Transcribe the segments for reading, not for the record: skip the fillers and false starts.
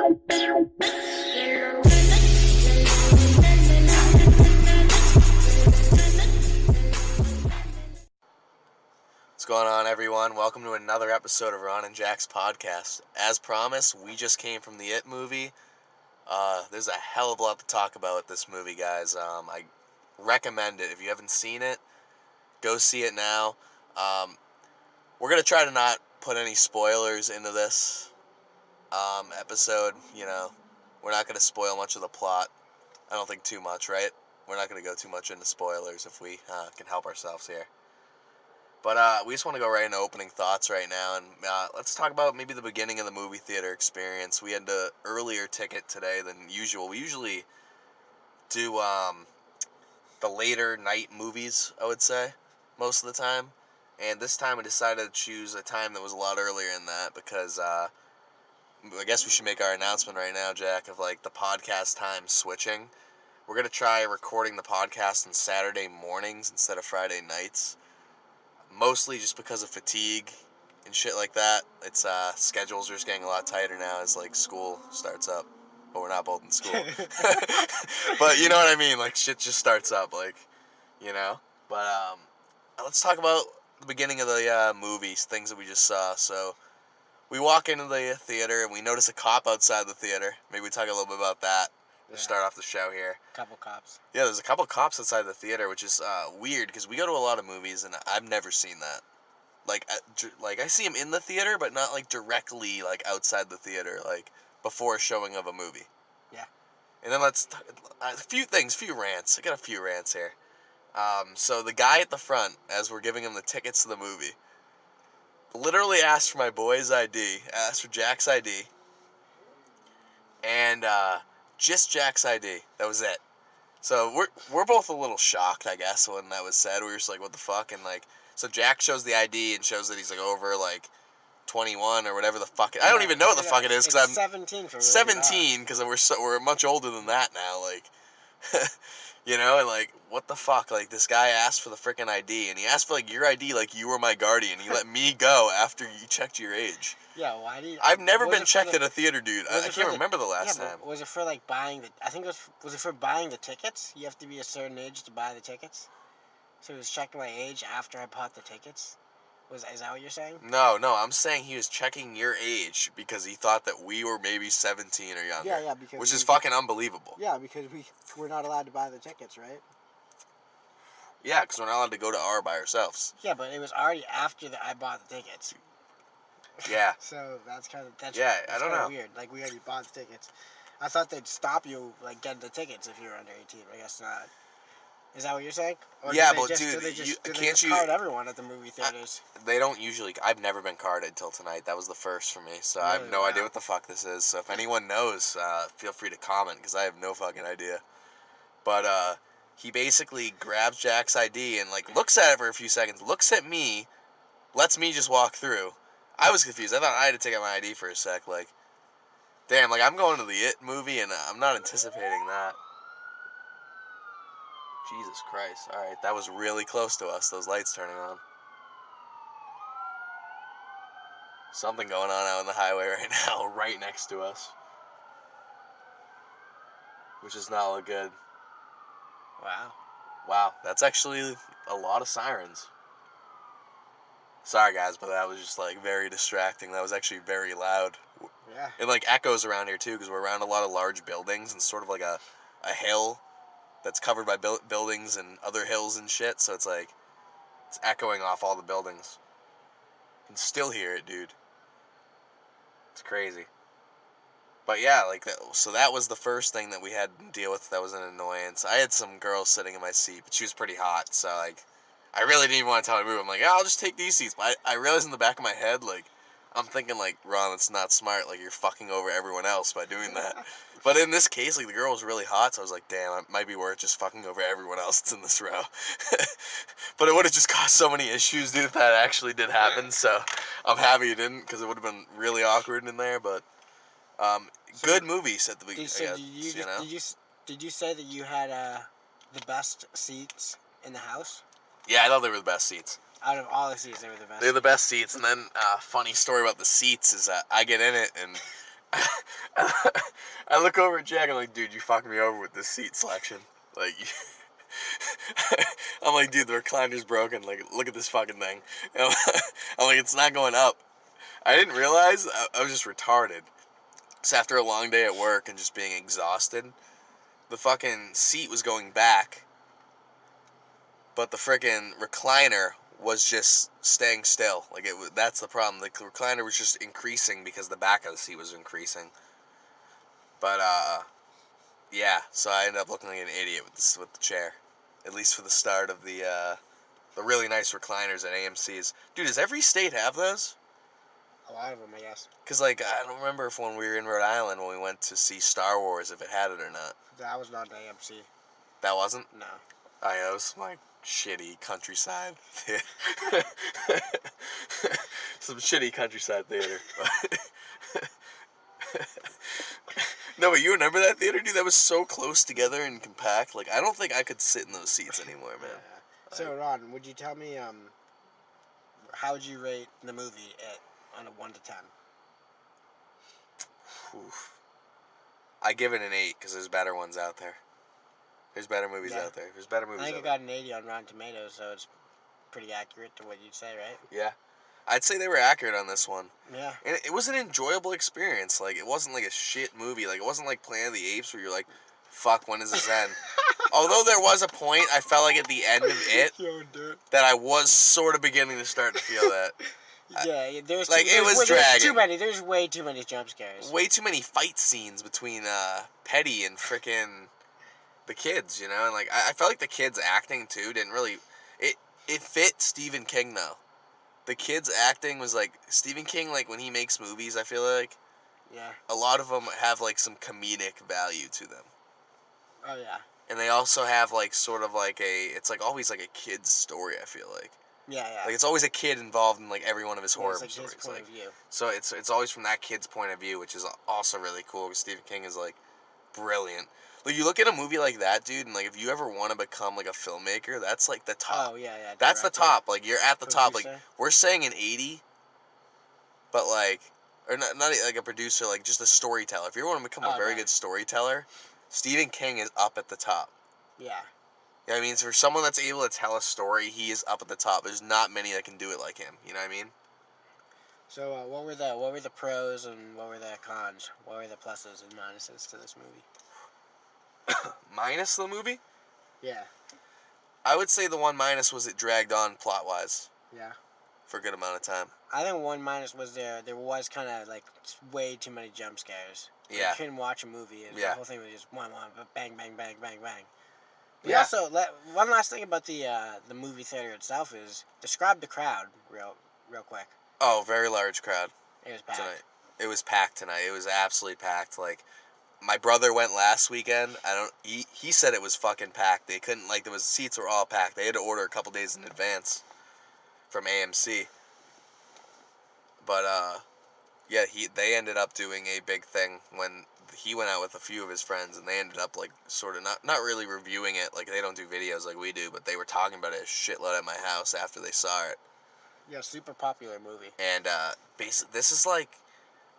What's going on, everyone? Welcome to another episode of Ron and Jack's podcast. As promised, we just came from the It movie. There's a hell of a lot to talk about with this movie, guys. I recommend it. If you haven't seen it, go see it now. We're going to try to not put any spoilers into this episode. You know, we're not going to spoil much of the plot. I don't think too much, right? We're not going to go too much into spoilers if we can help ourselves here. But we just want to go right into opening thoughts right now, and let's talk about maybe the beginning of the movie theater experience. We had an earlier ticket today than usual. We usually do the later night movies, I would say, most of the time. And this time we decided to choose a time that was a lot earlier than that because I guess we should make our announcement right now, Jack, of like the podcast time switching. We're going to try recording the podcast on Saturday mornings instead of Friday nights. Mostly just because of fatigue and shit like that. It's schedules are just getting a lot tighter now as like school starts up, but we're not both in school. But you know what I mean, like shit just starts up, like, you know. But let's talk about the beginning of the movies, things that we just saw. So we walk into the theater and we notice a cop outside the theater. Maybe we talk a little bit about that. To start off the show here. Couple cops. Yeah, there's a couple cops outside the theater, which is weird because we go to a lot of movies and I've never seen that. Like I see them in the theater, but not like directly like outside the theater, like before a showing of a movie. Yeah. And then let's a few rants. I got a few rants here. So the guy at the front, as we're giving him the tickets to the movie, literally asked for my boy's ID, asked for Jack's ID, and just Jack's ID. That was it. So we're both a little shocked, I guess, when that was said. We were just like, what the fuck? And like, so Jack shows the ID and shows that he's like over like 21 or whatever the fuck. I don't even know what the fuck it is because I'm 17 for really 17 because we're much older than that now. Like, you know, and like, what the fuck? Like, this guy asked for the freaking ID and he asked for like your ID like you were my guardian. He let me go after you checked your age. Yeah, why do you... I've never been checked at a theater, dude. I can't remember the last time. Was it for, like, buying the... I think was it for buying the tickets? You have to be a certain age to buy the tickets? So he was checking my age after I bought the tickets? Is that what you're saying? No, I'm saying he was checking your age because he thought that we were maybe 17 or younger. Yeah, because... Which is fucking unbelievable. Yeah, because we're not allowed to buy the tickets, right? Yeah, because we're not allowed to go to R by ourselves. Yeah, but it was already after I bought the tickets. Yeah. So that's kind of I don't know. Weird. Like we already bought the tickets. I thought they'd stop you like getting the tickets if you were under 18. But I guess not. Is that what you're saying? Or yeah, but dude, do they can't you card everyone at the movie theaters? They don't usually. I've never been carded till tonight. That was the first for me, so really? I have no idea what the fuck this is. So if anyone knows, feel free to comment because I have no fucking idea. But he basically grabs Jack's ID and like looks at it for a few seconds, looks at me, lets me just walk through. I was confused. I thought I had to take out my ID for a sec. Like, damn, like I'm going to the It movie and I'm not anticipating that. Jesus Christ. Alright, that was really close to us, those lights turning on. Something going on out on the highway right now, right next to us. Which does not look good. Wow, that's actually a lot of sirens. Sorry guys, but that was just like very distracting. That was actually very loud. Yeah. It like echoes around here too because we're around a lot of large buildings and sort of like a hill that's covered by buildings and other hills and shit. So it's like it's echoing off all the buildings. You can still hear it, dude. It's crazy. But yeah, like that. So that was the first thing that we had to deal with. That was an annoyance. I had some girl sitting in my seat, but she was pretty hot. So like, I really didn't even want to tell her to move. I'm like, I'll just take these seats. But I realized in the back of my head, like, I'm thinking, like, Ron, it's not smart. Like, you're fucking over everyone else by doing that. But in this case, like, the girl was really hot, so I was like, damn, it might be worth just fucking over everyone else that's in this row. But it would have just caused so many issues, dude, if that actually did happen. So I'm happy it didn't, because it would have been really awkward in there. But good movies at the beginning, Did you say that you had the best seats in the house? Yeah, I thought they were the best seats. Out of all the seats, they were the best. They're the best seats. And then funny story about the seats is that I get in it and I look over at Jack. I'm like, dude, you fucked me over with this seat selection. Like, I'm like, dude, the recliner's broken. Like, look at this fucking thing. And I'm like, it's not going up. I didn't realize I was just retarded. So after a long day at work and just being exhausted, the fucking seat was going back, but the freaking recliner was just staying still. Like, that's the problem. The recliner was just increasing because the back of the seat was increasing. But yeah. So I ended up looking like an idiot with the chair, at least for the start of the really nice recliners at AMC's. Dude, does every state have those? A lot of them, I guess. Because, like, I don't remember if when we were in Rhode Island when we went to see Star Wars, if it had it or not. That was not an AMC. That wasn't? No. I know, it's like shitty countryside. Some shitty countryside theater. No, but you remember that theater, dude? That was so close together and compact. Like, I don't think I could sit in those seats anymore, man. Yeah. So, Ron, would you tell me, how would you rate the movie on a 1 to 10? Oof. I give it an 8 because there's better ones out there. There's better movies out there. There's better movies I think out it got an 80 on Rotten Tomatoes, so it's pretty accurate to what you'd say, right? Yeah. I'd say they were accurate on this one. Yeah. And it was an enjoyable experience. Like, it wasn't like a shit movie. Like, it wasn't like Planet of the Apes where you're like, fuck, when does this end? Although there was a point, I felt like at the end of it, that I was sort of beginning to start to feel that. Yeah, there's dragging. There's way too many jump scares. Way too many fight scenes between Petty and frickin' the kids, you know? And, like, I felt like the kids' acting, too, didn't really... It fit Stephen King, though. The kids' acting was, like... Stephen King, like, when he makes movies, I feel like... Yeah. A lot of them have, like, some comedic value to them. Oh, yeah. And they also have, like, sort of like a... It's, like, always, like, a kid's story, I feel like. Yeah, yeah. Like, it's always a kid involved in, like, every one of his horror like stories. His point of view. So it's always from that kid's point of view, which is also really cool, because Stephen King is, like, brilliant. Like, you look at a movie like that, dude, and, like, if you ever want to become, like, a filmmaker, that's, like, the top. Oh, yeah, yeah. That's the top. Like, you're at the top. Like, Producer. we're saying an 80, but, like... Or not like a producer, like, just a storyteller. If you want to become a very good storyteller, Stephen King is up at the top. Yeah. You know what I mean? So for someone that's able to tell a story, he is up at the top. There's not many that can do it like him. You know what I mean? So what were the pros and what were the cons? What were the pluses and minuses to this movie? Minus the movie? Yeah. I would say the one minus was it dragged on plot-wise. Yeah. For a good amount of time. I think one minus was there was kind of like way too many jump scares. Yeah. You couldn't watch a movie. The whole thing was just one, bang, bang, bang, bang, bang. We also, one last thing about the movie theater itself is, describe the crowd real quick. Oh, very large crowd. It was packed. Tonight. It was packed tonight. It was absolutely packed. Like, my brother went last weekend. He said it was fucking packed. They couldn't, like, seats were all packed. They had to order a couple days in advance from AMC. But, yeah, they ended up doing a big thing when he went out with a few of his friends, and they ended up, like, sort of not really reviewing it. Like, they don't do videos like we do, but they were talking about it a shitload at my house after they saw it. Yeah, super popular movie. And, basically, this is, like,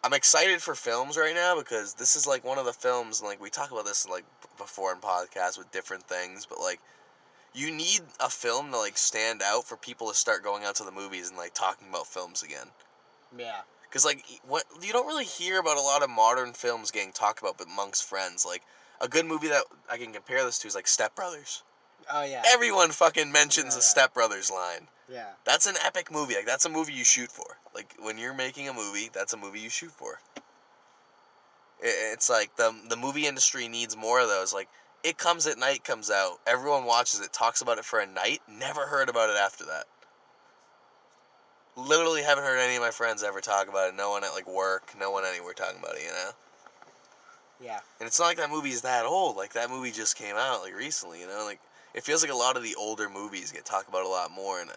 I'm excited for films right now, because this is, like, one of the films, and, like, we talk about this, like, before in podcasts with different things, but, like, you need a film to, like, stand out for people to start going out to the movies and, like, talking about films again. Yeah. Because, like, you don't really hear about a lot of modern films getting talked about amongst friends. Like, a good movie that I can compare this to is, like, Step Brothers. Oh, yeah. Everyone fucking mentions the Step Brothers line. Yeah. That's an epic movie. Like, that's a movie you shoot for. Like, when you're making a movie, that's a movie you shoot for. It's like, the movie industry needs more of those. Like, It Comes at Night comes out. Everyone watches it, talks about it for a night. Never heard about it after that. Literally haven't heard any of my friends ever talk about it. No one at, like, work. No one anywhere talking about it, you know? Yeah. And it's not like that movie's that old. Like, that movie just came out, like, recently, you know? Like, it feels like a lot of the older movies get talked about a lot more. And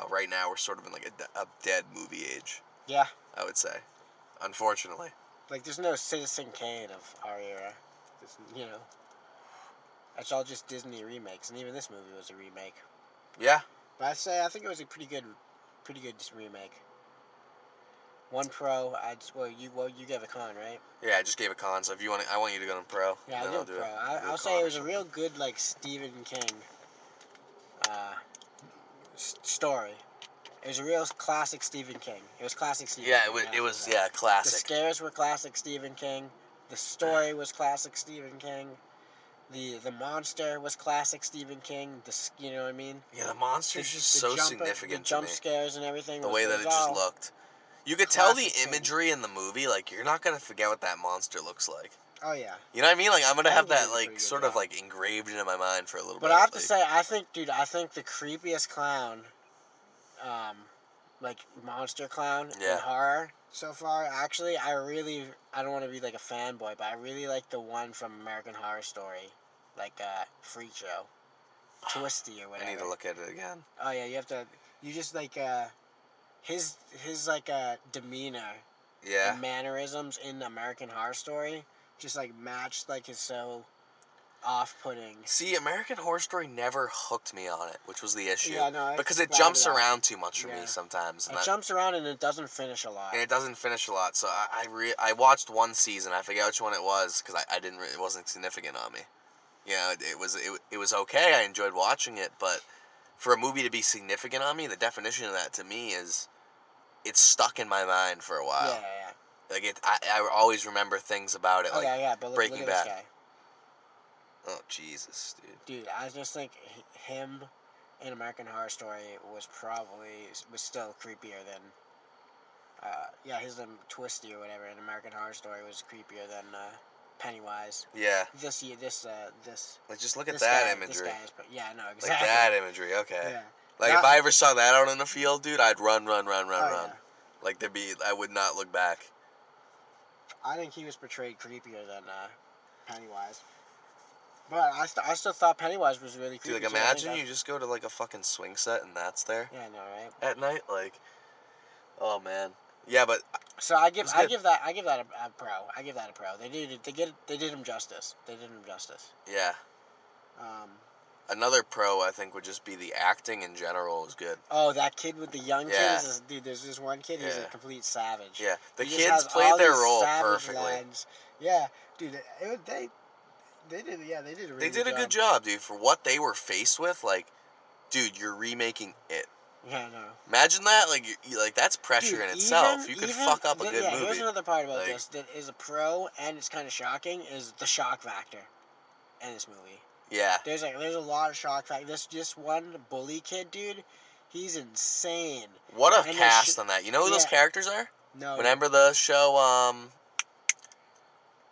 right now we're sort of in, like, a dead movie age. Yeah. I would say. Unfortunately. Like, there's no Citizen Kane of our era. You know? It's all just Disney remakes. And even this movie was a remake. Yeah. But I think it was a pretty good remake. One pro. You gave a con, right? Yeah, I just gave a con. So if you want, I want you to go in pro. Yeah, I'll do a pro. I'll say it was a real good like Stephen King story. It was a real classic Stephen King. It was classic Stephen King. Yeah, it was classic. The scares were classic Stephen King. The story was classic Stephen King. The monster was classic Stephen King. You know what I mean? Yeah, the monster's just so significant to me. The jump scares and everything. The way that it just looked. You could tell the imagery in the movie. Like, you're not gonna forget what that monster looks like. Oh yeah. You know what I mean? Like, I'm gonna have that like sort of like engraved into my mind for a little bit. But I have to say, I think the creepiest clown, like monster clown in horror so far. Actually, I don't want to be like a fanboy, but I really like the one from American Horror Story, like Freak Show, Twisty or whatever. I need to look at it again. Oh yeah, you have to. You just like his like demeanor. Yeah. And mannerisms in American Horror Story just like matched like his so off-putting. See, American Horror Story never hooked me on it, which was the issue. Yeah, no, because it jumps around too much for me sometimes. It jumps around and it doesn't finish a lot. So I watched one season. I forget which one it was because it wasn't significant on me. You know, it was okay. I enjoyed watching it, but for a movie to be significant on me, the definition of that to me is it's stuck in my mind for a while. Yeah. Like I always remember things about it, like but Breaking look Bad. This guy. Oh Jesus, dude! Dude, I just think him in American Horror Story was still creepier than. His Twisty or whatever in American Horror Story was creepier than Pennywise. Yeah. This. Like just look at that imagery. This guy is, no, exactly. Like that imagery, okay. Yeah. Like if I ever saw that out in the field, dude, I'd run. Yeah. Like I would not look back. I think he was portrayed creepier than Pennywise. But I still thought Pennywise was really creepy. Dude, like imagine you just go to like a fucking swing set and that's there. Yeah, I know, right? At night, like, oh man, yeah, but. So I give that a pro. I give that a pro. They did him justice. Yeah. Another pro I think would just be the acting in general was good. Oh, that kid with the young kids, dude. There's this one kid. He's a complete savage. Yeah, the kids played their role perfectly. Lines. Yeah, dude. They did a really good job, dude. For what they were faced with, like, dude, you're remaking it. Yeah, no. Imagine that, like that's pressure in itself. You could fuck up a good movie. Here's another part about this that is a pro and it's kind of shocking is the shock factor in this movie. Yeah. There's a lot of shock factor. This just one bully kid, dude. He's insane. What a cast on that. You know who those characters are? No. Remember the show?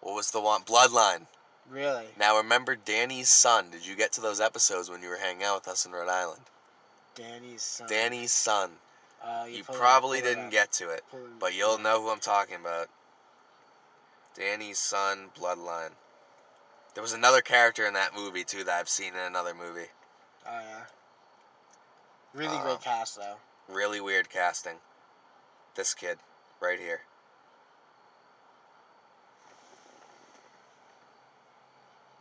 What was the one? Bloodline. Really? Now remember Danny's son. Did you get to those episodes when you were hanging out with us in Rhode Island? Danny's son. You probably didn't get to it, but you'll know who I'm talking about. Danny's son, Bloodline. There was another character in that movie, too, that I've seen in another movie. Oh, yeah. Really great cast, though. Really weird casting. This kid, right here.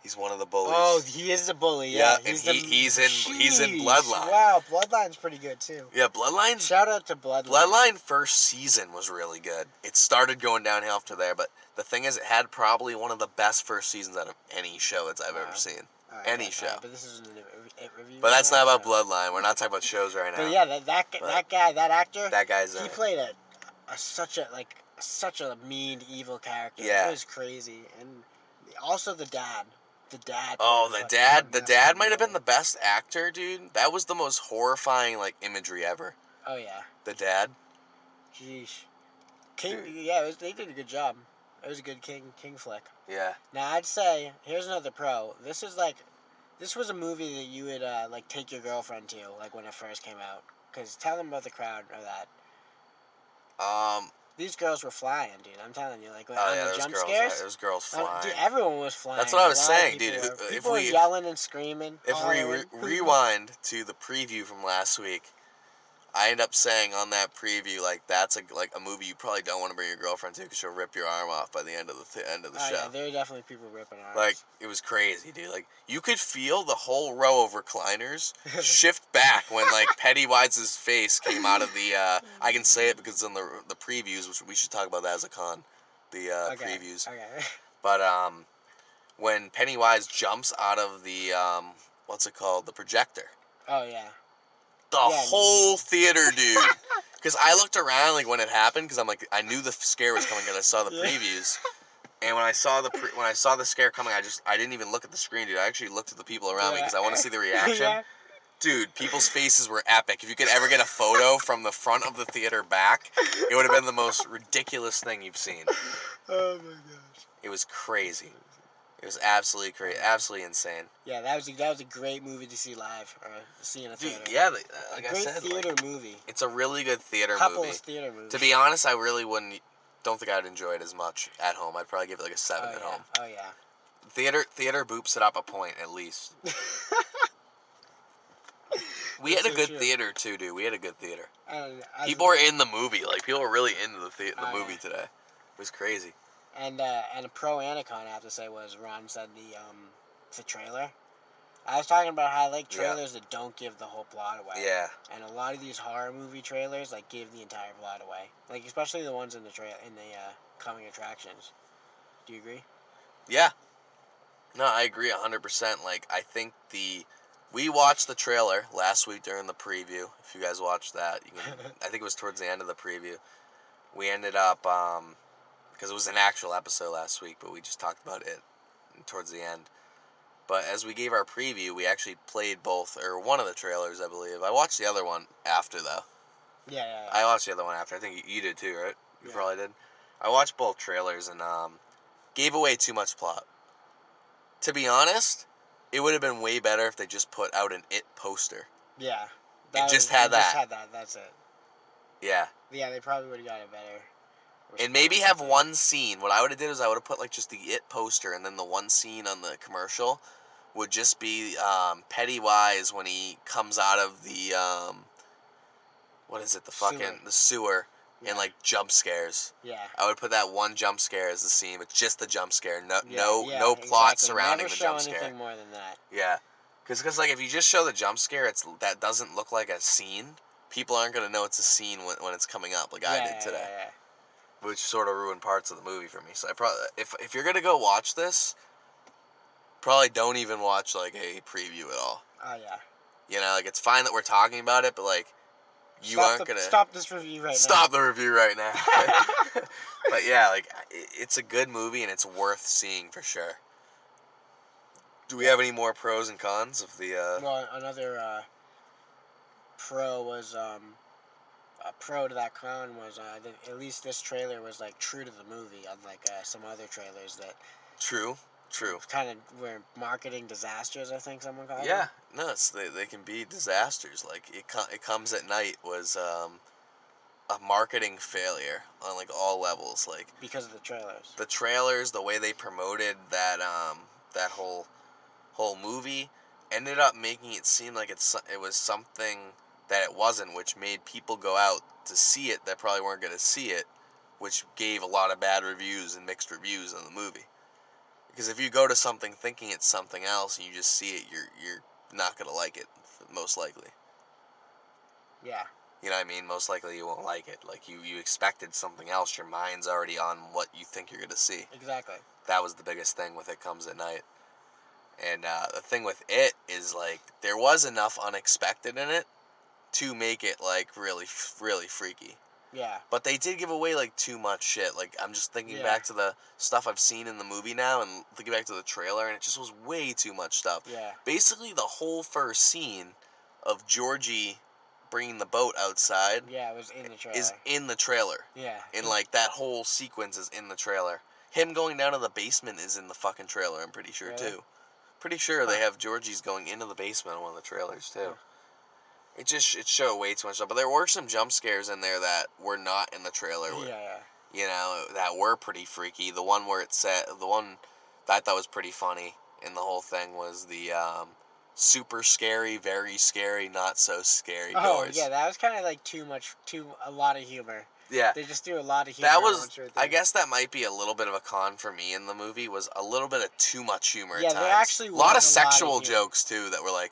He's one of the bullies. Oh, he is the bully. Yeah, he's in Bloodline. Wow, Bloodline's pretty good too. Yeah, Bloodline. Shout out to Bloodline. Bloodline first season was really good. It started going downhill after there, but the thing is, it had probably one of the best first seasons out of any show that I've ever seen. Any show. But this is a review. But that's not about Bloodline. We're not talking about shows right now. But yeah, that guy, that actor. That guy's. He played such a mean, evil character. Yeah. It was crazy, and also the dad. The dad. Oh, the dad. The dad might have been the best actor, dude. That was the most horrifying imagery ever. Oh yeah. The dad. Jeez. King. Yeah, they did a good job. It was a good King flick. Yeah. Now I'd say here's another pro. This was a movie that you would take your girlfriend to when it first came out. Cause tell them about the crowd or that. These girls were flying, dude. I'm telling you, on the jump scares. There was girls flying. Dude, everyone was flying. That's what I was saying, dude. People were yelling and screaming. If we rewind to the preview from last week, I end up saying on that preview, like, that's a movie you probably don't want to bring your girlfriend to because she'll rip your arm off by the end of the show. Yeah, there are definitely people ripping arms. Like, it was crazy, dude. Like, you could feel the whole row of recliners shift back when, like, Pennywise's face came out of the, I can say it because it's in the previews, which we should talk about that as a con. The, previews. Okay. But, when Pennywise jumps out of the, what's it called? The projector. Oh, yeah. The whole theater, dude. Because I looked around, like, when it happened, because I'm like, I knew the scare was coming because I saw the previews. And when I saw the scare coming, I didn't even look at the screen, dude. I actually looked at the people around me because I want to see the reaction. Yeah. Dude, people's faces were epic. If you could ever get a photo from the front of the theater back, it would have been the most ridiculous thing you've seen. Oh, my gosh. It was crazy. It was absolutely crazy, absolutely insane. Yeah, that was a great movie to see live, or see in a theater. Dude, yeah, like I great said, theater movie. It's a really good theater Couples theater movie. To be honest, I really don't think I'd enjoy it as much at home. I'd probably give it like a 7 at home. Oh yeah. Theater boops it up a point at least. We had a good theater too, dude. We had a good theater. People were in the movie. Like, people were really into the movie today. It was crazy. And a pro and a con, I have to say, was Ron said the trailer. I was talking about how I like trailers that don't give the whole plot away. Yeah. And a lot of these horror movie trailers like give the entire plot away. Like, especially the ones in the coming attractions. Do you agree? Yeah. No, I agree 100%. Like, I think we watched the trailer last week during the preview. If you guys watched that, I think it was towards the end of the preview. We ended up, because it was an actual episode last week, but we just talked about it towards the end. But as we gave our preview, we actually played both, or one of the trailers, I believe. I watched the other one after, though. Yeah. I watched the other one after. I think you did too, right? You probably did. I watched both trailers and gave away too much plot. To be honest, it would have been way better if they just put out an It poster. Yeah. Just had that. That's it. Yeah. Yeah, they probably would have got it better. And maybe have one scene. What I would have did is I would have put like just the It poster, and then the one scene on the commercial would just be Pennywise when he comes out of the what is it? The sewer. And like jump scares. Yeah. I would put that one jump scare as the scene, but just the jump scare. No plot surrounding the jump scare. Never show anything more than that. Yeah. Because like if you just show the jump scare, that doesn't look like a scene. People aren't gonna know it's a scene when it's coming up, like I did today. Yeah. Which sort of ruined parts of the movie for me. So I probably, if you're gonna go watch this, probably don't even watch like a preview at all. Oh yeah. You know, like it's fine that we're talking about it, but like stop this review right now. Stop the review right now. But yeah, like it's a good movie and it's worth seeing for sure. Do we have any more pros and cons of the? Well, another pro was a pro to that con was at least this trailer was like true to the movie, unlike some other trailers that. True. Kind of were marketing disasters, I think someone called them. Yeah, no, they can be disasters. Like it comes at night was a marketing failure on like all levels, like because of the trailers. The trailers, the way they promoted that whole movie, ended up making it seem like it was something that it wasn't, which made people go out to see it that probably weren't going to see it, which gave a lot of bad reviews and mixed reviews on the movie. Because if you go to something thinking it's something else and you just see it, you're not going to like it, most likely. Yeah. You know what I mean? Most likely you won't like it. Like, you expected something else. Your mind's already on what you think you're going to see. Exactly. That was the biggest thing with It Comes at Night. And the thing with it is, like, there was enough unexpected in it to make it, like, really, really freaky. Yeah. But they did give away, like, too much shit. Like, I'm just thinking back to the stuff I've seen in the movie now and thinking back to the trailer, and it just was way too much stuff. Yeah. Basically, the whole first scene of Georgie bringing the boat outside... Yeah, it was in the trailer. ...is in the trailer. Yeah. And, like, that whole sequence is in the trailer. Him going down to the basement is in the fucking trailer, I'm pretty sure, too. Pretty sure they have Georgie's going into the basement on one of the trailers, too. It showed way too much stuff. But there were some jump scares in there that were not in the trailer. Yeah. You know, that were pretty freaky. The one that I thought was pretty funny in the whole thing was the super scary, very scary, not so scary Oh doors. yeah, that was kind of like a lot of humor. Yeah. They just threw a lot of humor. That was, once right I there. guess that might be a little bit of a con for me in the movie, was a little bit of too much humor Yeah, at times. there actually a lot of was a lot of sexual humor. jokes, too, that were like,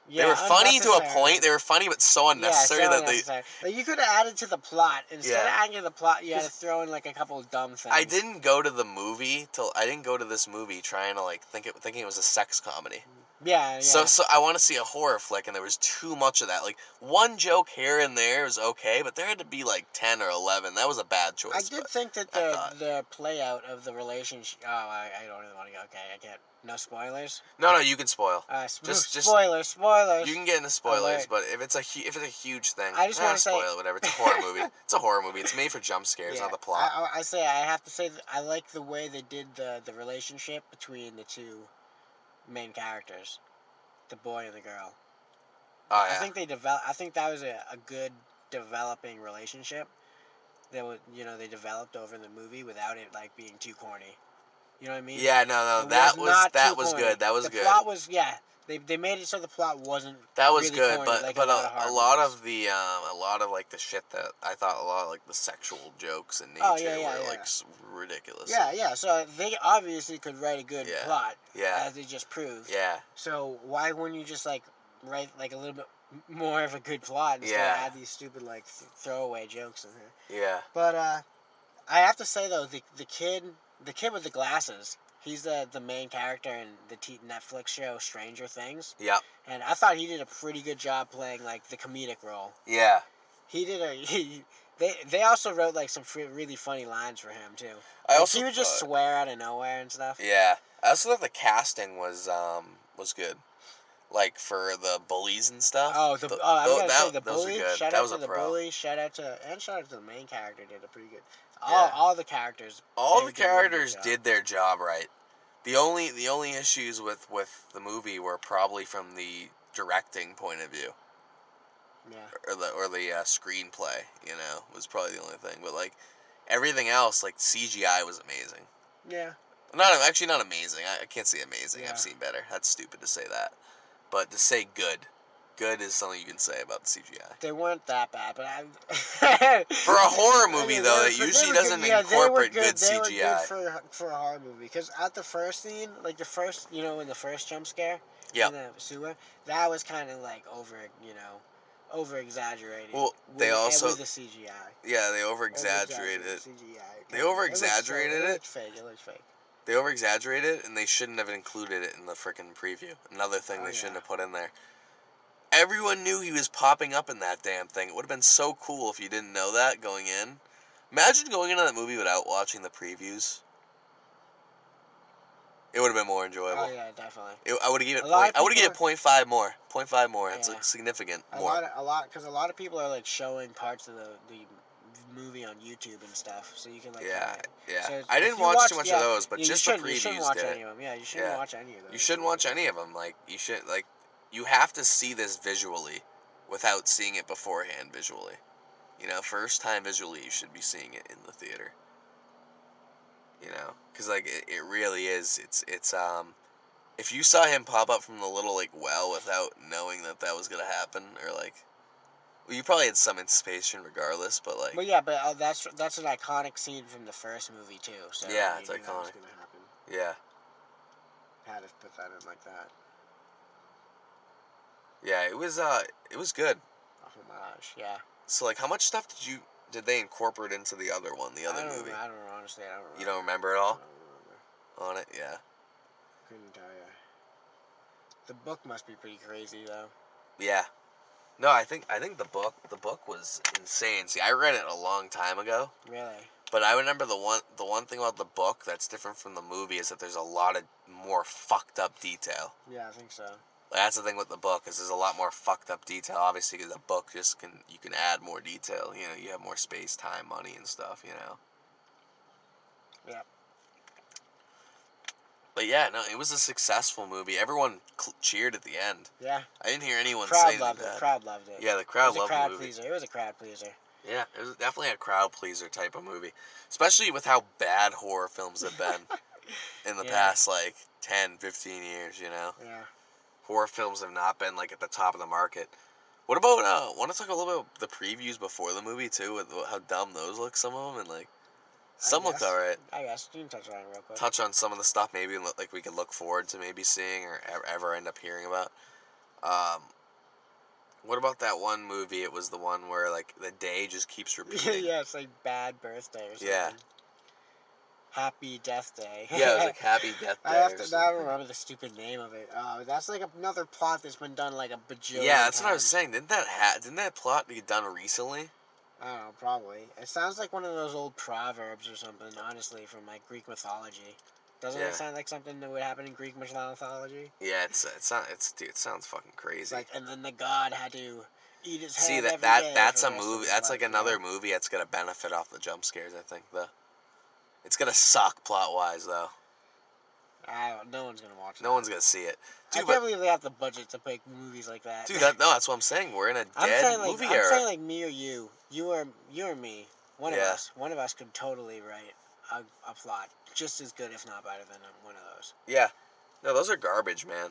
Yeah, they were funny to a unnecessary. point. They were funny, but so Yeah, unnecessary so that unnecessary. Like, you could have added to the plot. Instead of Yeah. adding to the plot, you had to 'Cause throw in like a couple of dumb things. I didn't go to the movie I didn't go to this movie trying to like thinking it was a sex comedy. Yeah, yeah. So I want to see a horror flick, and there was too much of that. Like one joke here and there was okay, but there had to be like 10 or 11. That was a bad choice. I did think that I thought. the play out of the relationship. Oh, I don't really want to go. Okay, I can't. No spoilers. No, you can spoil. Just Just spoilers. you can get into spoilers, Alert. but if it's a huge thing, I just want to say, spoil it. Whatever. It's a horror movie. It's a horror movie. It's made for jump scares, yeah, not the plot. I have to say that I like the way they did the relationship between the two main characters, the boy and the girl. Oh yeah. I think that was a good developing relationship. That would they developed over in the movie without it like being too corny. You know what I mean? Yeah, no, It that not that too was corny. good. That was the good. plot was They made it so the plot wasn't. That was really good, corny, but like but a lot of horror a lot movies. of the a lot of like the shit that I thought a lot of like the sexual jokes in nature Oh, yeah, were yeah. like ridiculous. Yeah. So they obviously could write a good Yeah. plot, Yeah. as they just proved. Yeah. So why wouldn't you just like write like a little bit more of a good plot instead Yeah. of add these stupid like throwaway jokes in here? Yeah. But I have to say though, the kid with the glasses, he's the main character in the Netflix show Stranger Things. Yeah. And I thought he did a pretty good job playing like the comedic role. Yeah. He did they also wrote like some really funny lines for him too. I Like, also he would just swear out of nowhere and stuff. Yeah. I also thought the casting was good. Like for the bullies and stuff. Oh, I was gonna say the those are bully. good. Shout That out was to a the pro. bully. Shout out to the main character. Did a pretty good. Yeah. All the characters. All they the did a really good characters job. did their job right. The only issues with the movie were probably from the directing point of view. Yeah. Or the screenplay, was probably the only thing. But like everything else, like CGI was amazing. Yeah. Not amazing. I can't say amazing. Yeah. I've seen better. That's stupid to say that. But to say good is something you can say about the CGI. They weren't that bad, but For a horror movie, Yeah, though, they that were usually good. doesn't Yeah, incorporate good They were CGI. good for a horror movie because at the first scene, like the first, in the first jump scare, Yep. in the sewer, that was kind of like over exaggerated. Well, they also with the CGI. Yeah, they over exaggerated it. CGI. They over exaggerated it. It looks fake. They over exaggerated it, and they shouldn't have included it in the frickin' preview. Another thing they shouldn't have put in there. Everyone knew he was popping up in that damn thing. It would have been so cool if you didn't know that going in. Imagine going into that movie without watching the previews. It would have been more enjoyable. Oh yeah, definitely. I would have given it I would give it 0.5 more. 0.5 more. It's Yeah. like significant A more. lot, because a lot of people are like showing parts of the movie on YouTube and stuff, so you can like. Yeah, yeah. So I didn't watch too much of those, but just the previews You shouldn't watch did any it. of them. Yeah, you shouldn't watch any of those. You shouldn't watch any of them. Like you have to see this visually, without seeing it beforehand visually. First time visually, you should be seeing it in the theater. Because like it really is. It's if you saw him pop up from the little like well without knowing that was gonna happen, or like, well, you probably had some anticipation regardless, but like. Well, yeah, but that's an iconic scene from the first movie too. So yeah, you it's knew that was iconic. gonna happen. Yeah. Had to put that in like that. Yeah, it was good. Oh my gosh, yeah. So like, how much stuff did they incorporate into the other one, the other movie? I don't know, honestly. I don't remember. You don't remember at all? I don't remember. On it, yeah. Couldn't tell you. The book must be pretty crazy though. Yeah. No, I think the book was insane. See, I read it a long time ago. Really? But I remember the one thing about the book that's different from the movie is that there's a lot of more fucked up detail. Yeah, I think so. That's the thing with the book, is there's a lot more fucked up detail. Obviously, because the book you can add more detail. You have more space, time, money, and stuff. Yeah. But yeah, no, it was a successful movie. Everyone cheered at the end. Yeah. I didn't hear anyone say Crowd anything loved it. bad. Crowd loved it. Yeah, the crowd loved the movie. It was a crowd pleaser. It was a crowd pleaser. Yeah, it was definitely a crowd pleaser type of movie. Especially with how bad horror films have been in the past, like, 10, 15 years, Yeah. horror films have not been like at the top of the market. What about want to talk a little bit about the previews before the movie too, with how dumb those look, some of them, and like some looked alright. I guess you can touch on it real quick. Touch on some of the stuff maybe like we could look forward to maybe seeing or ever end up hearing about. What about that one movie? It was the one where like the day just keeps repeating. Yeah, it's like Bad Birthday or something. Yeah. Happy Death Day. Yeah, it was like Happy Death Day. I don't remember the stupid name of it. That's like another plot that's been done like a bajillion Yeah, that's times. what I was saying. Didn't that plot get done recently? I don't know, probably. It sounds like one of those old proverbs or something, honestly, from like Greek mythology. Doesn't it sound like something that would happen in Greek mythology? Yeah, dude, it sounds fucking crazy. It's like, and then the god had to eat his See head that every day that's for a the rest of movie. his That's life, like another movie that's gonna benefit off the jump scares. I think it's gonna suck plot wise though. No one's gonna watch it. No one's gonna see it. Dude, I can't believe they have the budget to make movies like that. Dude, that's what I'm saying. We're in a dead movie era. I'm saying like me or you or me. One of us could totally write a plot just as good, if not better, than one of those. Yeah, no, those are garbage, man.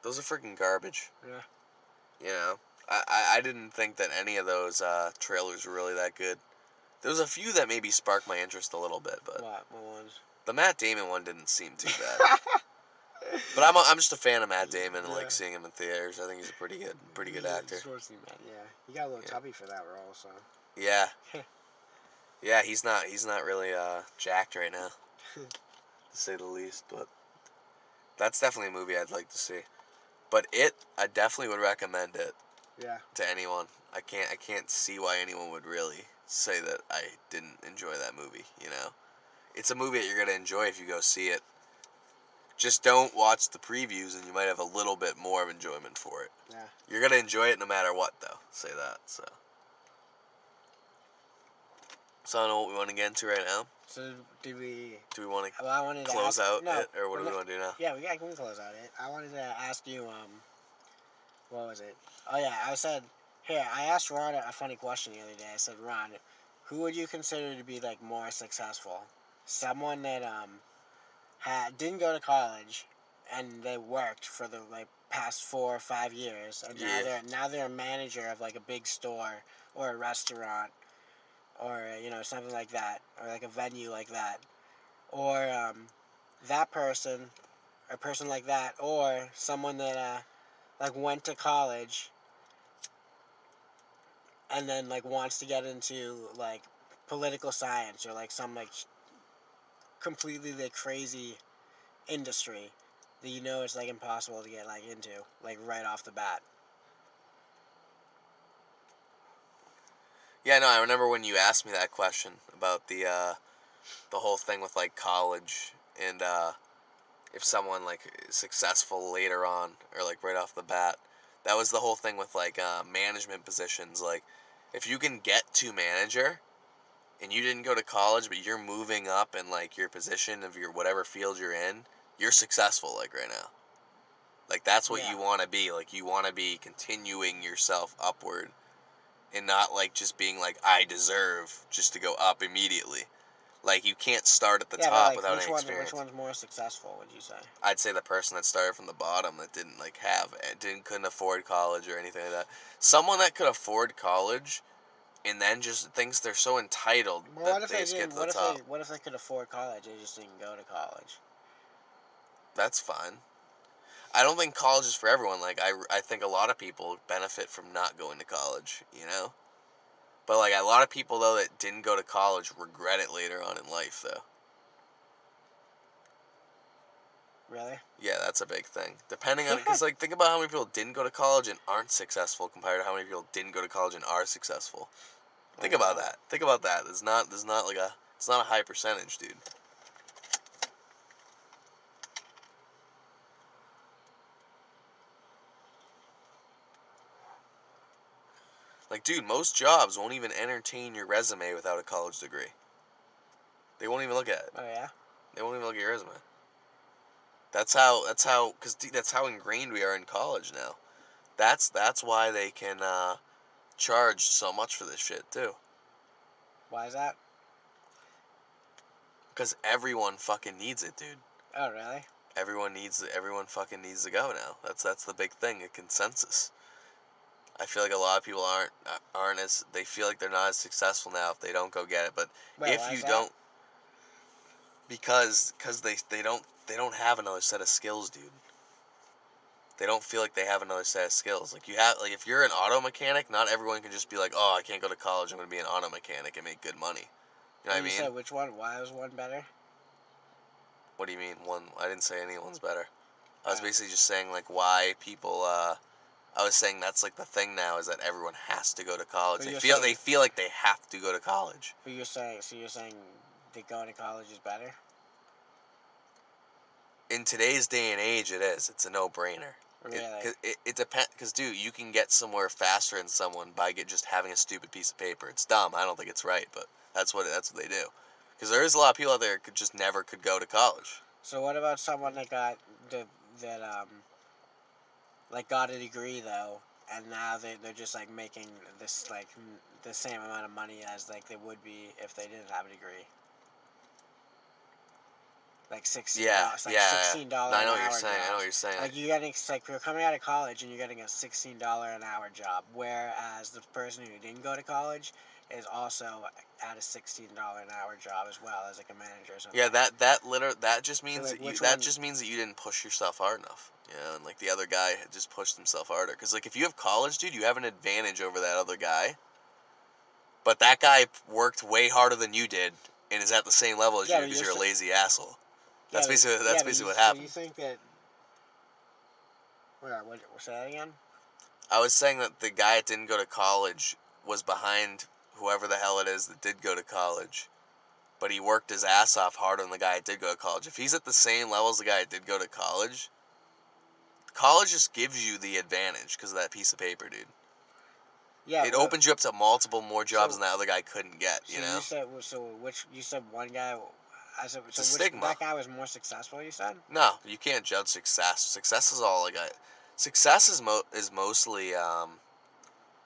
Those are freaking garbage. Yeah. You know, I didn't think that any of those trailers were really that good. There was a few that maybe sparked my interest a little bit, but What ones? the Matt Damon one didn't seem too bad. But I'm just a fan of Matt Damon and like seeing him in theaters. I think he's a pretty good actor. Yeah, he got a little tubby for that role, so. Yeah. Yeah, he's not really jacked right now, to say the least. But that's definitely a movie I'd like to see. But I definitely would recommend it. Yeah. To anyone. I can't see why anyone would really say that I didn't enjoy that movie. You know, it's a movie that you're gonna enjoy if you go see it. Just don't watch the previews, and you might have a little bit more of enjoyment for it. Yeah. You're gonna enjoy it no matter what, though. Say that. So I don't know what we want to get into right now. So do we want to I wanted close to out it, or what do we want to do now? Yeah, we can close out it. I wanted to ask you, what was it? Oh yeah, I asked Ron a funny question the other day. I said, Ron, who would you consider to be like more successful? Someone that didn't go to college, and they worked for the like past 4 or 5 years, and now they're a manager of like a big store or a restaurant, or something like that, or like a venue like that, or that person, or a person like that, or someone that like went to college and then like wants to get into like political science or like some like completely like crazy industry that it's like impossible to get like into like right off the bat. Yeah, no, I remember when you asked me that question about the whole thing with like college and if someone like is successful later on or like right off the bat. That was the whole thing with like management positions. Like if you can get to manager and you didn't go to college but you're moving up in like your position of your whatever field you're in, you're successful like right now. Like that's what you want to be. Like you want to be continuing yourself upward and not like just being like I deserve just to go up immediately. Like you can't start at the top without any experience. Which one's more successful, would you say? I'd say the person that started from the bottom that didn't like couldn't afford college or anything like that. Someone that could afford college and then just thinks they're so entitled that they just get to the top. What if they could afford college? They just didn't go to college. That's fine. I don't think college is for everyone. Like I think a lot of people benefit from not going to college, But like a lot of people though that didn't go to college regret it later on in life though. Really? Yeah, that's a big thing. Depending on, because like think about how many people didn't go to college and aren't successful compared to how many people didn't go to college and are successful. Think about that. Think about that. It's not a high percentage, dude. Like, dude, most jobs won't even entertain your resume without a college degree. They won't even look at it. Oh yeah? They won't even look at your resume. That's how ingrained we are in college now. That's why they can charge so much for this shit too. Why is that? Because everyone fucking needs it, dude. Oh really? Everyone fucking needs to go now. That's the big thing, a consensus. I feel like a lot of people aren't as, they feel like they're not as successful now if they don't go get it. But Wait, if why you is that? don't, because they don't have another set of skills, dude. They don't feel like they have another set of skills. Like if you're an auto mechanic, not everyone can just be like, oh, I can't go to college, I'm gonna be an auto mechanic and make good money. You know what I mean? You said which one? Why was one better? What do you mean one? I didn't say anyone's better. I was Oh. basically just saying like why people. I was saying that's like the thing now is that everyone has to go to college. But They feel like they have to go to college. But you're saying that going to college is better? In today's day and age, it is. It's a no-brainer. Really? It depends. Because dude, you can get somewhere faster than someone by just having a stupid piece of paper. It's dumb. I don't think it's right, but that's what they do. Because there is a lot of people out there who never could go to college. So what about someone that got got a degree though, and now they're just like making this like the same amount of money as like they would be if they didn't have a degree. Like $16. Yeah, $16 No, an hour. I know what you're saying. Jobs. I know what you're saying. Like you're coming out of college and you're getting a $16 an hour job, whereas the person who didn't go to college is also at a $16 an hour job as well as like a manager or something. Yeah, that just means just means that you didn't push yourself hard enough. You know, and like the other guy had just pushed himself harder. Because like if you have college, dude, you have an advantage over that other guy. But that guy worked way harder than you did and is at the same level as you because you're a lazy asshole. That's basically what happened. So you think that? What? Say that again. I was saying that the guy that didn't go to college was behind whoever the hell it is that did go to college, but he worked his ass off harder than the guy that did go to college. If he's at the same level as the guy that did go to college just gives you the advantage because of that piece of paper, dude. Yeah. It opens you up to multiple more jobs than that other guy couldn't get. So you know. You said one guy. It's a stigma. That guy was more successful. You said. No, you can't judge success. Success is all success is mostly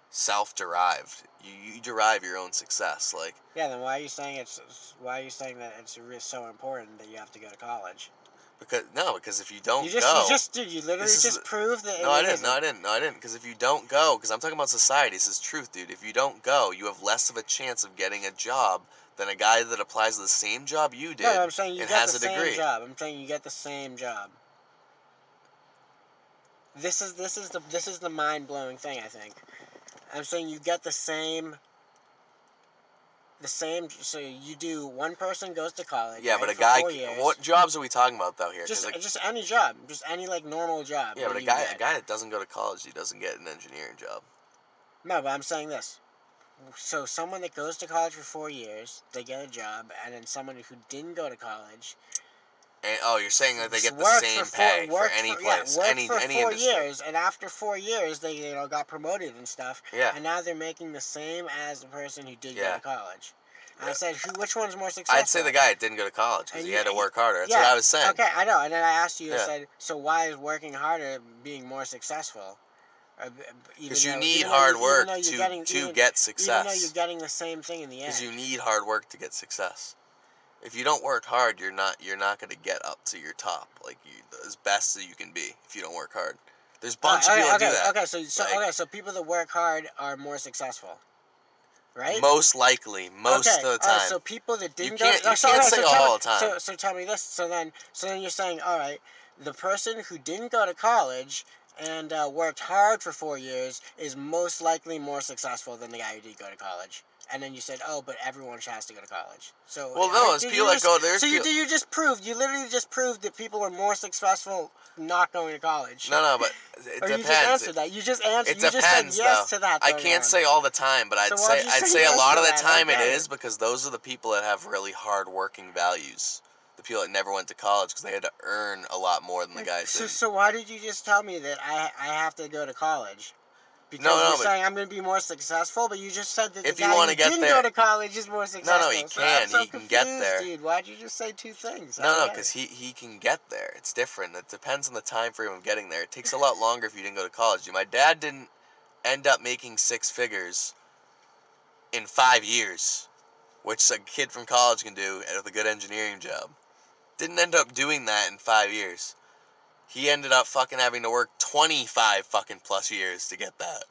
self-derived. You derive your own success. Like. Yeah. Then why are you saying that it's really so important that you have to go to college? Because if you don't you literally just proved that. No, I didn't. Because if you don't go, because I'm talking about society. This is truth, dude. If you don't go, you have less of a chance of getting a job than a guy that applies to the same job you did. No, I'm saying you get the same degree. job. I'm saying you get the same job. This is the mind-blowing thing, I think. I'm saying you get the same. So you do. One person goes to college. Yeah, right, but a for guy. 4 years. What jobs are we talking about though here? Just any job, just any like normal job. Yeah, but a guy that doesn't go to college, he doesn't get an engineering job. No, but I'm saying this. So someone that goes to college for 4 years, they get a job, and then someone who didn't go to college. And, you're saying that they get the same pay for any place, any 4 industry. years, and after 4 years, they got promoted and stuff. Yeah. And now they're making the same as the person who did go Yeah. to college. And I said, which one's more successful? I'd say the guy that didn't go to college because he had to work harder. That's yeah, what I was saying. Okay, I know. And then I asked you, I Yeah. said, so why is working harder being more successful? Because you need hard work to get success. Even though you're getting the same thing in the end. Because you need hard work to get success. If you don't work hard, you're not going to get up to your top as best as you can be if you don't work hard. There's a bunch of people that do that. So people that work hard are more successful, right? Most likely, most of the time. So people that didn't you can't say all the time. So tell me this. So then you're saying, all right, the person who didn't go to college and worked hard for 4 years is most likely more successful than the guy who did go to college. And then you said, "Oh, but everyone has to go to college." So well, no, it's people that go there. So you literally just proved that people are more successful not going to college. No, but it depends. You just answered that. You just answered. It depends, you just said yes to that. I can't say all the time, but I'd say a lot of the time it is because those are the people that have really hard-working values. The people that never went to college because they had to earn a lot more than the guys did. So why did you just tell me that I have to go to college? Because you're saying I'm going to be more successful, but you just said that the guy who didn't go to college is more successful. No, he can. So he can get there. Dude, why'd you just say two things? No, because he can get there. It's different. It depends on the time frame of getting there. It takes a lot longer if you didn't go to college. My dad didn't end up making 6 figures in 5 years, which a kid from college can do with a good engineering job. Didn't end up doing that in 5 years. He ended up fucking having to work 25 fucking plus years to get that.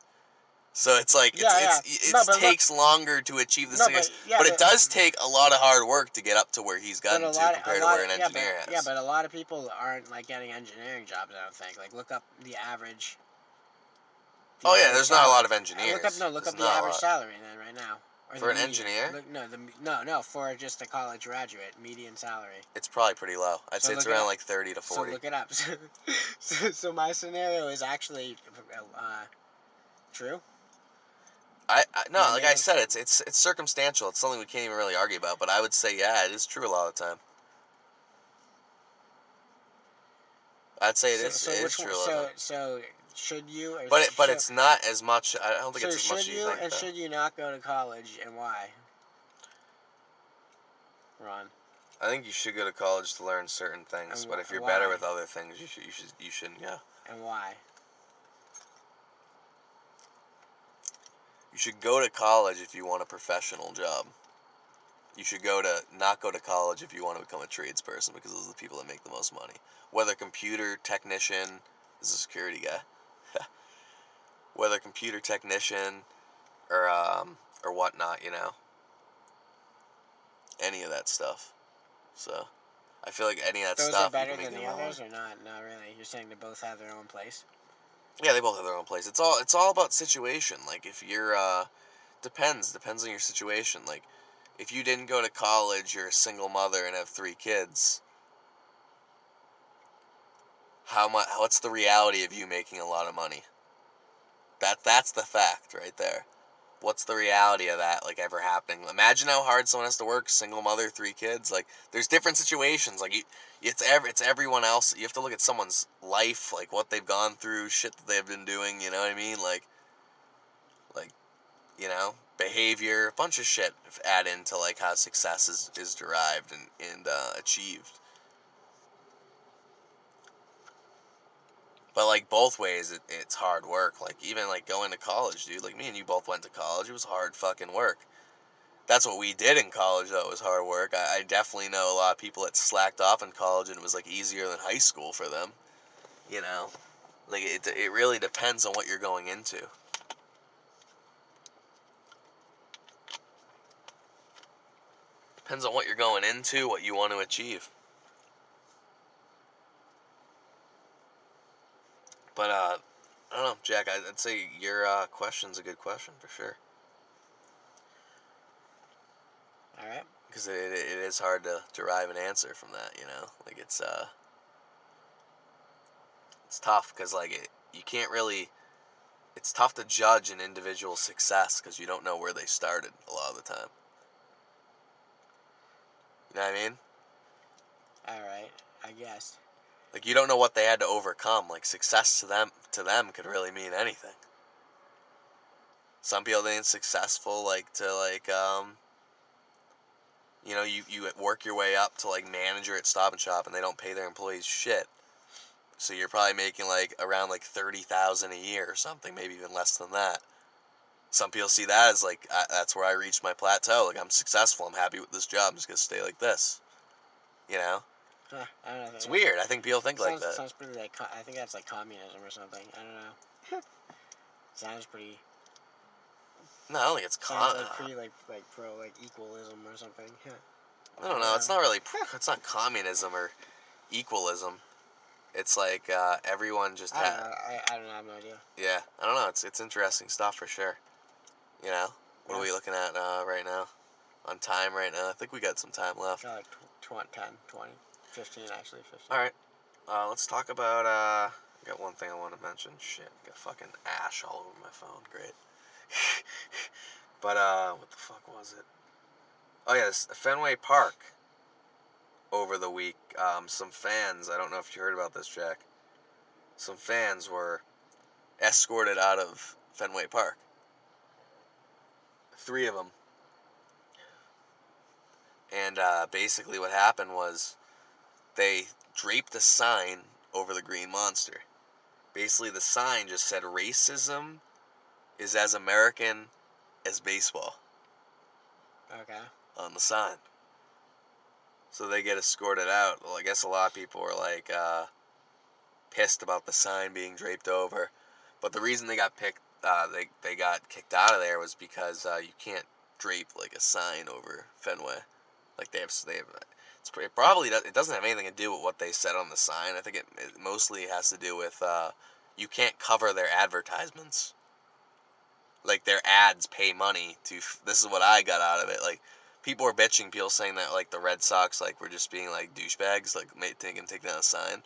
So it's like Yeah. No, it but look. takes longer to achieve the No, success, yeah, but it does take a lot of hard work to get up to where he's but gotten to compared to where an engineer yeah, has. but a lot of people aren't like getting engineering jobs. I don't think. Like, look up the average. Oh yeah, there's not a salary. lot of engineers. Look There's up the not a average lot. salary then right now, or the For an median. engineer? Look, no, for just a college graduate, median salary. It's probably pretty low. I'd So say it's look it around up. like 30 to 40. So look it up. So my scenario is actually true. No, My like I main. said, it's circumstantial. It's something we can't even really argue about. But I would say, yeah, it is true a lot of the time. I'd say it So is which one? true a lot of the time. So should you? Or But it's not as much. I don't think so it's as much should as you you think and though. should you not go to college, and why? Ron. I think you should go to college to learn certain things. But if you're why? better with other things, you shouldn't go. And why? You should go to college if you want a professional job. You should not go to college if you want to become a tradesperson, because those are the people that make the most money. Whether computer technician, this is a security guy. Whether computer technician or whatnot, any of that stuff. So I feel like any of that Those stuff are you better can make than the them all. others, or not? Not really. You're saying they both have their own place. Yeah, they both have their own place. It's all about situation. Like if you're depends on your situation. Like if you didn't go to college, you're a single mother and have 3 kids. What's the reality of you making a lot of money? That's the fact right there. What's the reality of that like ever happening? Imagine how hard someone has to work, single mother, 3 kids. Like there's different situations. Like it's everyone else. You have to look at someone's life, like what they've gone through, shit that they've been doing, you know what I mean? Like behavior, a bunch of shit add into like how success is derived and achieved. But like both ways, it's hard work. Like even like going to college, dude. Like me and you both went to college. It was hard fucking work. That's what we did in college, though. It was hard work. I definitely know a lot of people that slacked off in college, and it was like easier than high school for them. You know, like it really depends on what you're going into. Depends on what you're going into, what you want to achieve. But I don't know, Jack. I'd say your question's a good question for sure. All right. Because it is hard to derive an answer from that. Like it's tough because you can't really. It's tough to judge an individual's success because you don't know where they started a lot of the time. You know what I mean? All right. I guess. Like you don't know what they had to overcome. Like success to them could really mean anything. Some people think it's successful you work your way up to like manager at Stop and Shop and they don't pay their employees shit. So you're probably making like around like $30,000 a year or something, maybe even less than that. Some people see that as like that's where I reached my plateau. Like I'm successful. I'm happy with this job. I'm just gonna stay like this. You know? Huh, I don't know. It's weird. I think people think like that. Sounds pretty like I think that's like communism or something. I don't know. Sounds pretty. No, I don't think it's Sounds like pretty like pro like equalism or something. Yeah. I don't know. It's not really. It's not communism or equalism. It's like everyone just I don't know. I don't know. I have no idea. Yeah, I don't know. It's interesting stuff for sure. What are we looking at right now? On time right now? I think we got some time left. Got like 10, 20, 15 actually. 15. All right. Let's talk about. I got one thing I want to mention. Shit, I got fucking ash all over my phone. Great. But what the fuck was it? Oh yeah, this Fenway Park. Over the week, some fans. I don't know if you heard about this, Jack. Some fans were escorted out of Fenway Park. 3 of them. And basically what happened was they draped a sign over the green monster. Basically the sign just said racism is as American as baseball. Okay. On the sign. So they get escorted out. Well, I guess a lot of people were like, pissed about the sign being draped over. But the reason they got they got kicked out of there was because you can't drape like a sign over Fenway. Like they have it probably it doesn't have anything to do with what they said on the sign. I think it mostly has to do with you can't cover their advertisements. Like their ads pay money to. This is what I got out of it. Like people were bitching, people saying that like the Red Sox like were just being like douchebags, like take down a sign.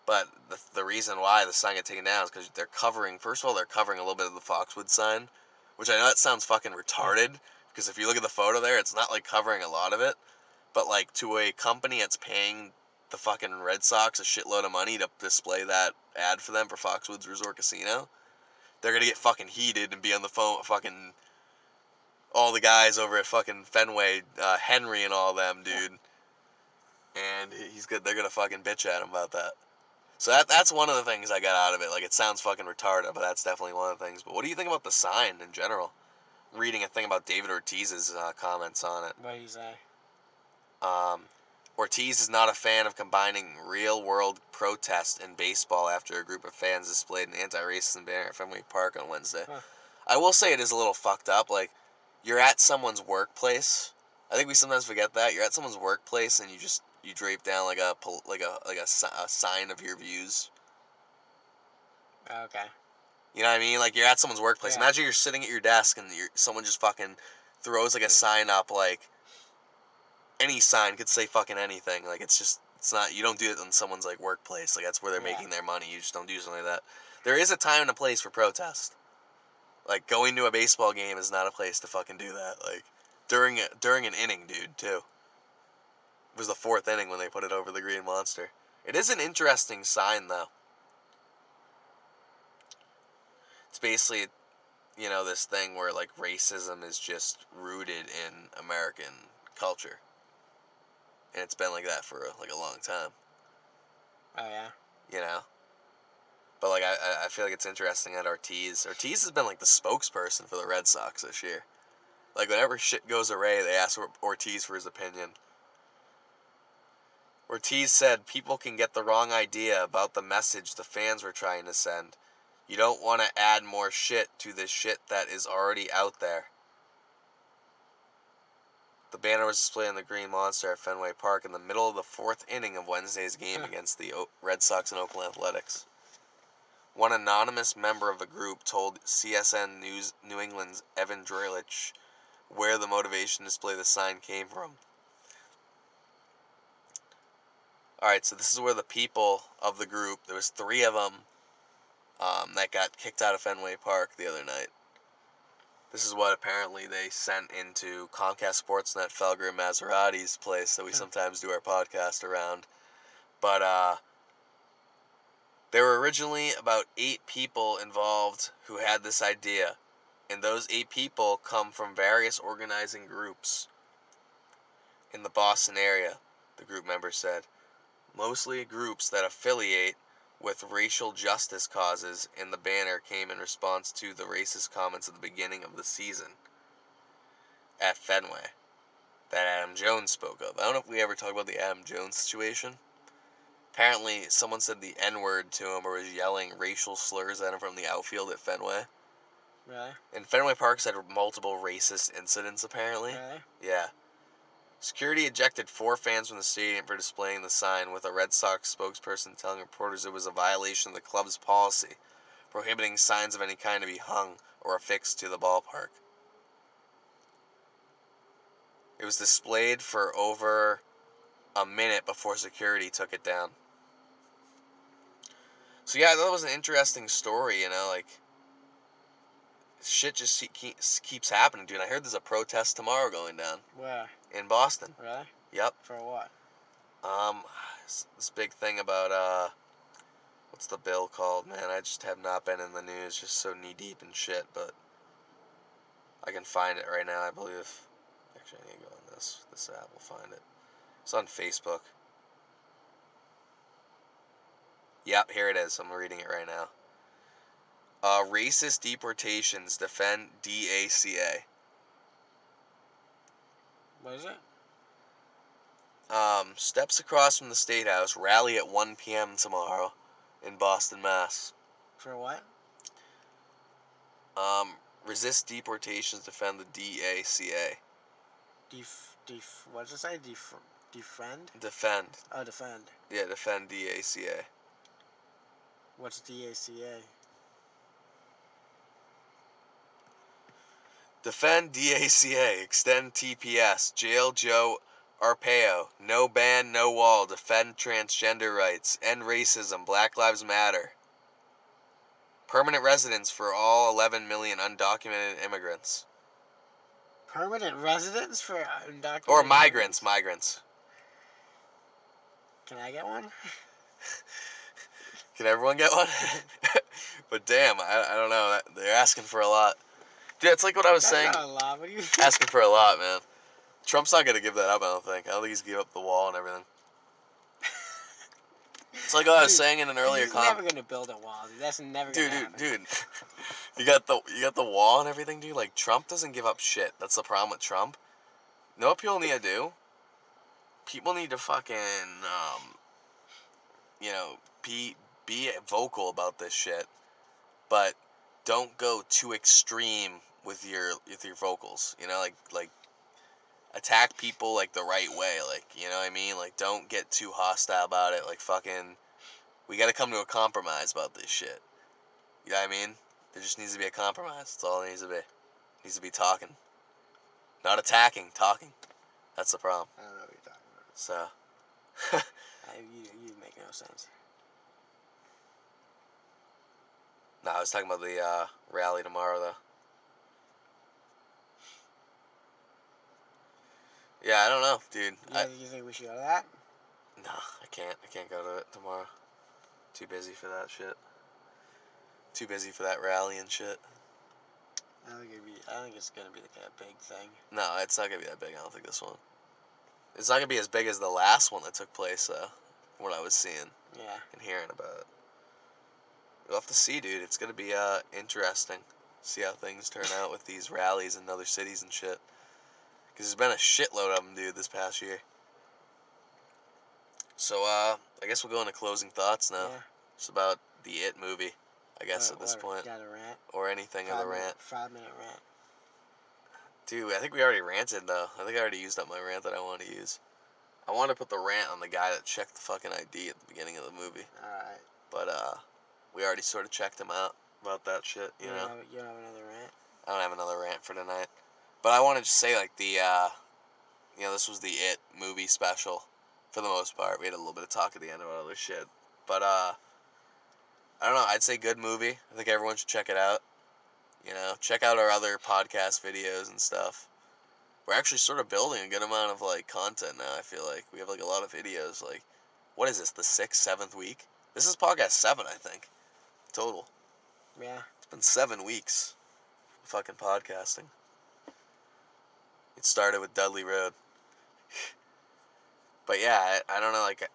But the reason why the sign got taken down is because they're covering. First of all, they're covering a little bit of the Foxwood sign, which I know that sounds fucking retarded. Because if you look at the photo there, it's not like covering a lot of it. But like to a company that's paying the fucking Red Sox a shitload of money to display that ad for them for Foxwoods Resort Casino, they're gonna get fucking heated and be on the phone with fucking all the guys over at fucking Fenway, Henry and all them, dude. And he's good. They're gonna fucking bitch at him about that. So that's one of the things I got out of it. Like, it sounds fucking retarded, but that's definitely one of the things. But what do you think about the sign in general? I'm reading a thing about David Ortiz's comments on it. What did he say? Ortiz is not a fan of combining real-world protest and baseball after a group of fans displayed an anti-racism banner at Fenway Park on Wednesday. Huh. I will say it is a little fucked up. Like, you're at someone's workplace. I think we sometimes forget that. You're at someone's workplace and you drape down like a sign of your views. Okay. You know what I mean? Like, you're at someone's workplace. Yeah. Imagine you're sitting at your desk and someone just fucking throws like a sign up. Like, any sign could say fucking anything. Like, it's not, you don't do it in someone's like workplace. Like, that's where they're making their money. You just don't do something like that. There is a time and a place for protest. Like, going to a baseball game is not a place to fucking do that. Like, during an inning, dude, too. It was the 4th inning when they put it over the Green Monster. It is an interesting sign, though. It's basically, this thing where, like, racism is just rooted in American culture. And it's been like that for, like, a long time. Oh, yeah? You know? But, like, I feel like it's interesting that Ortiz has been, like, the spokesperson for the Red Sox this year. Like, whenever shit goes awry, they ask Ortiz for his opinion. Ortiz said people can get the wrong idea about the message the fans were trying to send. You don't want to add more shit to the shit that is already out there. The banner was displayed on the Green Monster at Fenway Park in the middle of the 4th inning of Wednesday's game against the Red Sox and Oakland Athletics. One anonymous member of the group told CSN News New England's Evan Drellich where the motivation to display the sign came from. Alright, so this is where the people of the group, there was 3 of them that got kicked out of Fenway Park the other night. This is what apparently they sent into Comcast Sportsnet Felger and Maserati's place that we sometimes do our podcast around. But there were originally about 8 people involved who had this idea. And those 8 people come from various organizing groups in the Boston area, the group member said. Mostly groups that affiliate with racial justice causes, and the banner came in response to the racist comments at the beginning of the season at Fenway that Adam Jones spoke of. I don't know if we ever talked about the Adam Jones situation. Apparently, someone said the N-word to him or was yelling racial slurs at him from the outfield at Fenway. Really? And Fenway Park's had multiple racist incidents, apparently. Really? Yeah. Security ejected 4 fans from the stadium for displaying the sign, with a Red Sox spokesperson telling reporters it was a violation of the club's policy, prohibiting signs of any kind to be hung or affixed to the ballpark. It was displayed for over a minute before security took it down. So yeah, that was an interesting story, like, shit just keeps happening, dude. I heard there's a protest tomorrow going down. Where? In Boston. Really? Yep. For what? This big thing about, what's the bill called, man? I just have not been in the news, just so knee-deep in shit, but I can find it right now, I believe. Actually, I need to go on this app, we'll find it. It's on Facebook. Yep, here it is, I'm reading it right now. Racist deportations defend DACA. What is it? Steps across from the State House, rally at 1 p.m. tomorrow. in Boston, Mass. For what? Resist deportations, defend the DACA. What does it say? Defriend? Defend. Oh, defend. Yeah, defend DACA. What's DACA? Defend DACA. Extend TPS. Jail Joe Arpaio. No ban, no wall. Defend transgender rights. End racism. Black Lives Matter. Permanent residence for all 11 million undocumented immigrants. Permanent residence for undocumented Or migrants. Can I get one? Can everyone get one? But damn, I don't know. They're asking for a lot. Dude, it's like what I was saying. That's not a lot. What do you Asking for a lot, man. Trump's not going to give that up, I don't think. I don't think he's going to give up the wall and everything. It's like what I was saying in an earlier comment. He's never going to build a wall, dude. That's never going to happen. Dude. You got the wall and everything, dude. Like, Trump doesn't give up shit. That's the problem with Trump. You know what people need to do? People need to fucking, be vocal about this shit. But don't go too extreme with your vocals. You know, like attack people like the right way. Like, you know what I mean? Like, don't get too hostile about it. Like, fucking, we got to come to a compromise about this shit. You know what I mean? There just needs to be a compromise. That's all it needs to be. It needs to be talking. Not attacking, talking. That's the problem. I don't know what you're talking about. So. You make no sense. No, I was talking about the rally tomorrow, though. Yeah, I don't know, dude. You think we should go to that? No, I can't. I can't go to it tomorrow. Too busy for that shit. Too busy for that rally and shit. I think it's gonna be like a big thing. No, it's not gonna be that big. I don't think this one. It's not gonna be as big as the last one that took place, though. From what I was seeing. Yeah. And hearing about it. We'll have to see, dude. It's gonna be interesting. See how things turn out with these rallies in other cities and shit. Because there's been a shitload of them, dude, this past year. So, I guess we'll go into closing thoughts now. Yeah. It's about the It movie, I guess, at this point. Got a rant? Or anything of the rant. 5-minute rant. Dude, I think we already ranted, though. I think I already used up my rant that I wanted to use. I wanted to put the rant on the guy that checked the fucking ID at the beginning of the movie. Alright. But, we already sort of checked him out about that shit, you know? You don't have another rant? I don't have another rant for tonight. But I wanted to say, like, this was the It movie special, for the most part. We had a little bit of talk at the end about other shit. But, I don't know, I'd say good movie. I think everyone should check it out. You know, check out our other podcast videos and stuff. We're actually sort of building a good amount of, like, content now, I feel like. We have, like, a lot of videos, like, what is this, the 6th, 7th week? This is podcast 7, I think, total. Yeah. It's been 7 weeks of fucking podcasting. It started with Dudley Road. But yeah, I don't know, like,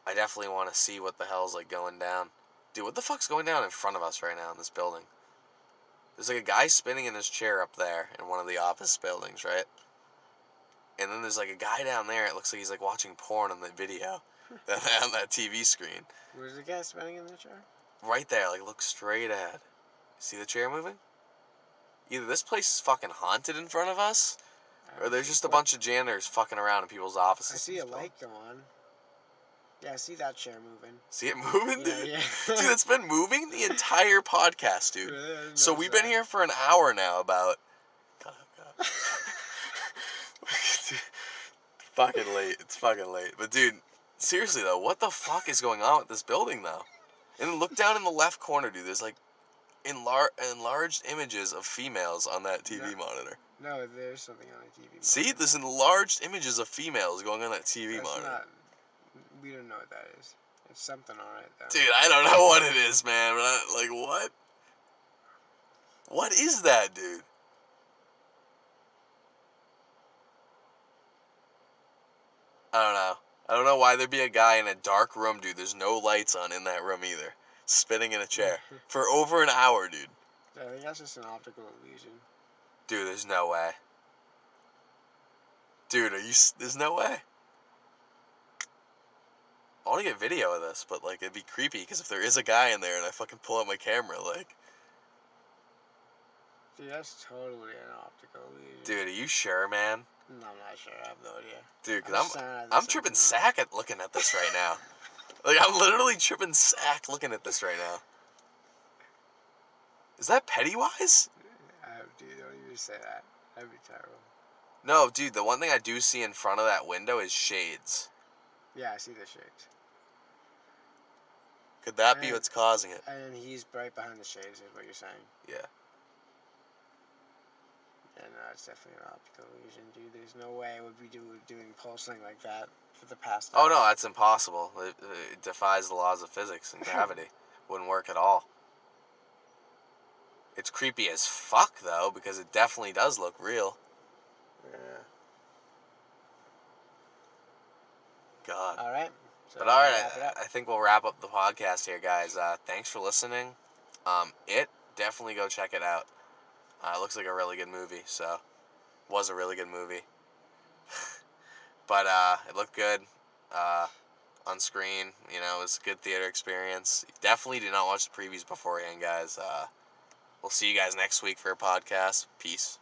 I definitely want to see what the hell's, like, going down. Dude, what the fuck's going down in front of us right now in this building? There's, like, a guy spinning in his chair up there in one of the office buildings, right? And then there's, like, a guy down there, it looks like he's, like, watching porn on the video on that TV screen. Where's the guy spinning in the chair? Right there, like, look straight ahead. See the chair moving? Either this place is fucking haunted in front of us, or there's just a bunch of janitors fucking around in people's offices. I see a light go on. Yeah, I see that chair moving. See it moving, dude? Yeah. Dude, it's been moving the entire podcast, dude. So we've been here for an hour now about... God. Fucking late. It's fucking late. But, dude, seriously, though, what the fuck is going on with this building, though? And then look down in the left corner, dude. There's, like, enlarged images of females on that TV monitor. No, there's something on the TV monitor. See? There's enlarged images of females going on that TV monitor. We don't know what that is. It's something on it, though. Dude, I don't know what it is, man. But like, what? What is that, dude? I don't know. I don't know why there'd be a guy in a dark room, dude. There's no lights on in that room either. Spinning in a chair. For over an hour, dude. I think that's just an optical illusion. Dude, there's no way. Dude, there's no way. want to get video of this, but like it'd be creepy because if there is a guy in there and I fucking pull out my camera, like. Dude, that's totally an optical illusion. Dude, are you sure, man? No, I'm not sure. I have no idea. Dude, because staring at I'm this tripping right now. sack at looking at this right now. Like, I'm literally tripping sack looking at this right now. Is that Pennywise? Dude, don't even say that. That'd be terrible. No, dude, the one thing I do see in front of that window is shades. Yeah, I see the shades. Could that be what's causing it? And he's right behind the shades, is what you're saying. Yeah. Yeah, no, it's definitely an optical illusion, dude. There's no way I would be doing pulsing like that for the past Oh, hour. no, that's impossible. It defies the laws of physics and gravity. Wouldn't work at all. It's creepy as fuck, though, because it definitely does look real. Yeah. God. All right. So But all right, wrap it up. I think we'll wrap up the podcast here, guys. Thanks for listening. Definitely go check it out. It looks like a really good movie, so was a really good movie. But it looked good on screen. You know, it was a good theater experience. Definitely do not watch the previews beforehand, guys. We'll see you guys next week for a podcast. Peace.